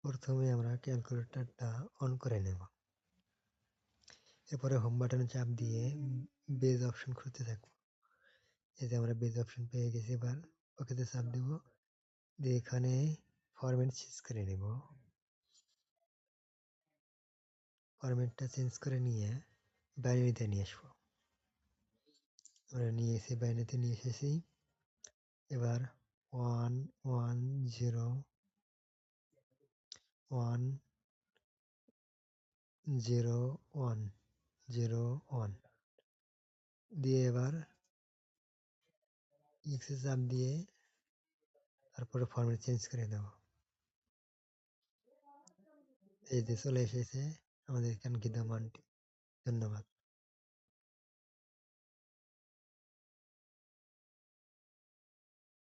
প্রথমে আমরা ক্যালকুলেটরটা অন করে নেব। এরপরে হোম বাটনে চাপ দিয়ে বেজ অপশন খুঁজতে থাকবো। এই যে আমরা বেজ অপশন পেয়ে গেছি, এবার ওকেতে চাপ দেব, দিয়ে এখানে ফরম্যাট চেঞ্জ করে নেব। ফরম্যাটটা চেঞ্জ করে নিয়ে বাইনারিতে নিয়ে আসবো। আমরা নিয়ে এসে বাইনারিতে নিয়ে এসেছি। এবার 1 1 0 1 0 1 0 1 দিয়ে এবার এক্সে চাপ দিয়ে তারপরে ফরম্যাট চেঞ্জ করে দেব। এই যে চলে এসেছে আমাদের কাঙ্ক্ষিত মানটি। ধন্যবাদ।